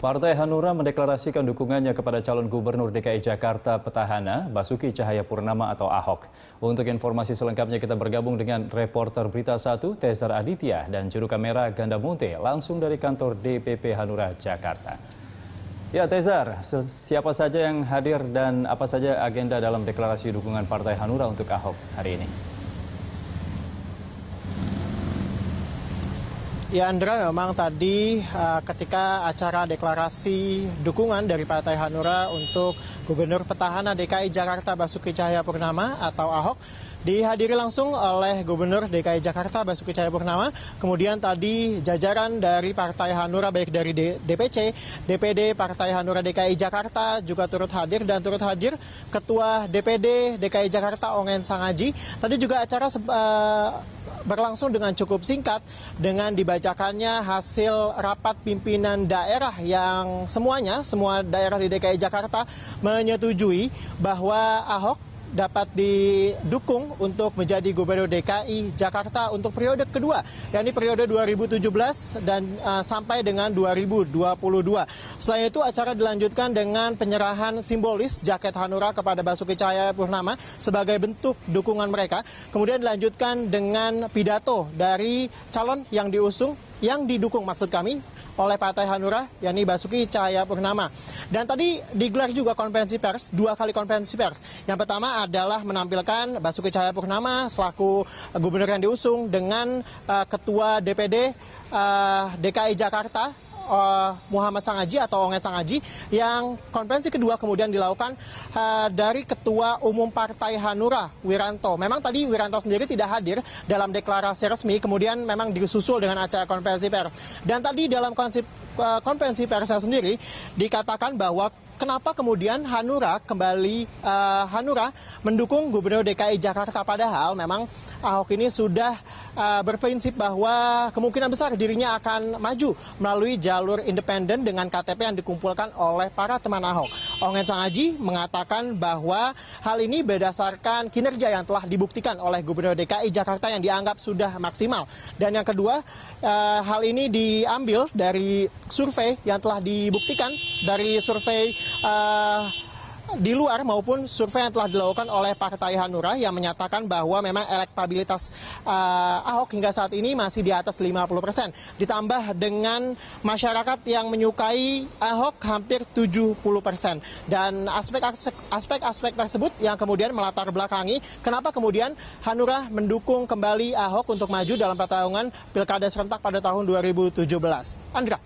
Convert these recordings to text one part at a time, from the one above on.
Partai Hanura mendeklarasikan dukungannya kepada calon gubernur DKI Jakarta petahana Basuki Cahayapurnama atau Ahok. Untuk informasi selengkapnya kita bergabung dengan reporter Berita 1 Tezar Aditya dan juru kamera Ganda Munte langsung dari kantor DPP Hanura Jakarta. Ya Tezar, siapa saja yang hadir dan apa saja agenda dalam deklarasi dukungan Partai Hanura untuk Ahok hari ini? Ya Andra, memang tadi ketika acara deklarasi dukungan dari Partai Hanura untuk Gubernur Petahana DKI Jakarta Basuki Cahayapurnama atau Ahok dihadiri langsung oleh Gubernur DKI Jakarta Basuki Cahayapurnama. Kemudian tadi jajaran dari Partai Hanura baik dari DPC, DPD Partai Hanura DKI Jakarta juga turut hadir dan turut hadir Ketua DPD DKI Jakarta Ongen Sangaji. Tadi juga acara berlangsung dengan cukup singkat dengan dibacakannya hasil rapat pimpinan daerah yang semua daerah di DKI Jakarta menyetujui bahwa Ahok dapat didukung untuk menjadi Gubernur DKI Jakarta untuk periode kedua, yakni periode 2017 dan sampai dengan 2022. Selain itu, acara dilanjutkan dengan penyerahan simbolis jaket Hanura kepada Basuki Cahayapurnama sebagai bentuk dukungan mereka. Kemudian dilanjutkan dengan pidato dari calon yang didukung maksud kami oleh Partai Hanura, yakni Basuki Cahayapurnama. Dan tadi digelar juga konferensi pers, 2 kali konferensi pers. Yang pertama adalah menampilkan Basuki Cahayapurnama selaku gubernur yang diusung dengan Ketua DPD DKI Jakarta, Muhammad Sangaji atau Ongen Sangaji, yang konferensi kedua kemudian dilakukan dari Ketua Umum Partai Hanura, Wiranto. Memang tadi Wiranto sendiri tidak hadir dalam deklarasi resmi, kemudian memang disusul dengan acara konferensi pers. Dan tadi dalam konferensi persnya sendiri dikatakan bahwa kenapa kemudian Hanura mendukung Gubernur DKI Jakarta, padahal memang Ahok ini sudah berprinsip bahwa kemungkinan besar dirinya akan maju melalui jalur independen dengan KTP yang dikumpulkan oleh para teman Ahok. Ongen Sangaji mengatakan bahwa hal ini berdasarkan kinerja yang telah dibuktikan oleh Gubernur DKI Jakarta yang dianggap sudah maksimal. Dan yang kedua, hal ini diambil dari survei yang telah dibuktikan, dari survei di luar maupun survei yang telah dilakukan oleh Partai Hanura yang menyatakan bahwa memang elektabilitas Ahok hingga saat ini masih di atas 50%. Ditambah dengan masyarakat yang menyukai Ahok hampir 70%. Dan aspek-aspek tersebut yang kemudian melatar belakangi kenapa kemudian Hanura mendukung kembali Ahok untuk maju dalam pertarungan Pilkada serentak pada tahun 2017. Andra.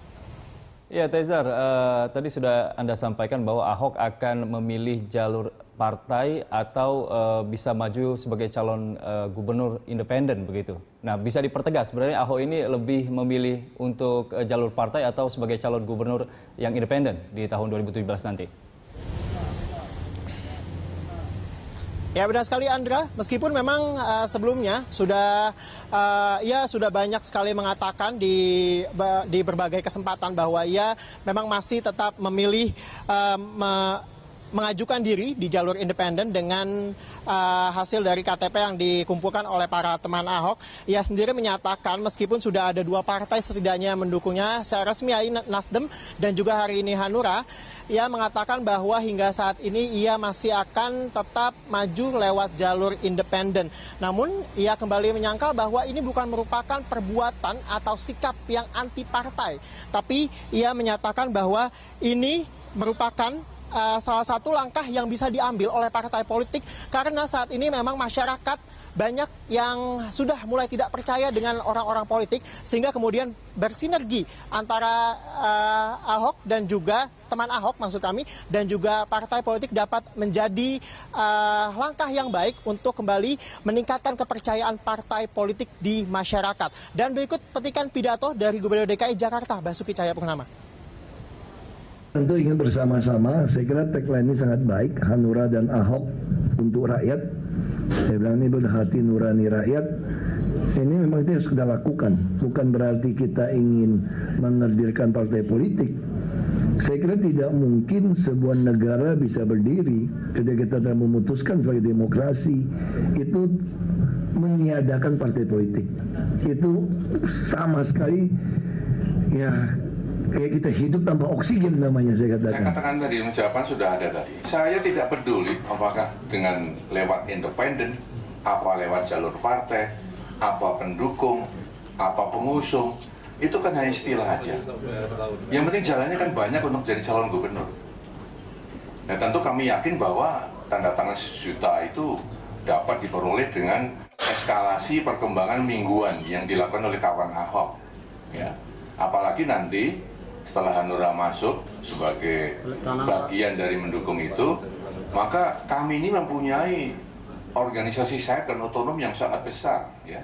Ya Tezar, tadi sudah Anda sampaikan bahwa Ahok akan memilih jalur partai atau bisa maju sebagai calon gubernur independen begitu. Nah, bisa dipertegas sebenarnya Ahok ini lebih memilih untuk jalur partai atau sebagai calon gubernur yang independen di tahun 2017 nanti? Ya benar sekali Andra, meskipun memang sebelumnya sudah banyak sekali mengatakan di berbagai kesempatan bahwa ia memang masih tetap memilih mengajukan diri di jalur independen dengan hasil dari KTP yang dikumpulkan oleh para teman Ahok. Ia sendiri menyatakan meskipun sudah ada 2 partai setidaknya yang mendukungnya secara resmi, Nasdem dan juga hari ini Hanura, ia mengatakan bahwa hingga saat ini ia masih akan tetap maju lewat jalur independen. Namun ia kembali menyangkal bahwa ini bukan merupakan perbuatan atau sikap yang anti partai, tapi ia menyatakan bahwa ini merupakan salah satu langkah yang bisa diambil oleh partai politik karena saat ini memang masyarakat banyak yang sudah mulai tidak percaya dengan orang-orang politik sehingga kemudian bersinergi antara Ahok dan juga teman Ahok maksud kami dan juga partai politik dapat menjadi langkah yang baik untuk kembali meningkatkan kepercayaan partai politik di masyarakat. Dan berikut petikan pidato dari Gubernur DKI Jakarta Basuki Cahayapurnama. Tentu ingin bersama-sama, saya kira tagline ini sangat baik, Hanura dan Ahok untuk rakyat. Saya bilang ini udah hati nurani rakyat. Ini memang itu harus kita lakukan, bukan berarti kita ingin mengerdilkan partai politik. Saya kira tidak mungkin sebuah negara bisa berdiri ketika kita telah memutuskan sebagai demokrasi itu meniadakan partai politik. Itu sama sekali ya kayak kita hidup tanpa oksigen namanya saya Saya katakan. katakan tadi, jawaban sudah ada tadi. Saya tidak peduli apakah dengan lewat independen, apa lewat jalur partai, apa pendukung, apa pengusung, itu kan hanya istilah aja. Yang penting jalannya kan banyak untuk jadi calon gubernur. Nah tentu kami yakin bahwa tanda tangan 1 juta itu dapat diperoleh dengan eskalasi perkembangan mingguan yang dilakukan oleh kawan Ahok. Ya. Apalagi nanti setelah Hanura masuk sebagai bagian dari mendukung itu, maka kami ini mempunyai organisasi sayap dan otonom yang sangat besar. Ya.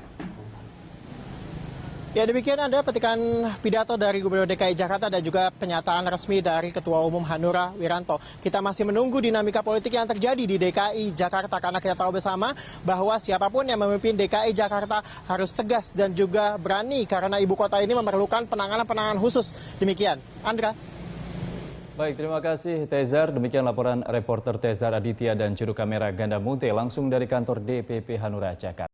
Ya, demikian Anda petikan pidato dari Gubernur DKI Jakarta dan juga pernyataan resmi dari Ketua Umum Hanura Wiranto. Kita masih menunggu dinamika politik yang terjadi di DKI Jakarta karena kita tahu bersama bahwa siapapun yang memimpin DKI Jakarta harus tegas dan juga berani karena ibu kota ini memerlukan penanganan khusus. Demikian, Andra. Baik, terima kasih Tezar. Demikian laporan reporter Tezar Aditya dan juru kamera Ganda Munte langsung dari kantor DPP Hanura Jakarta.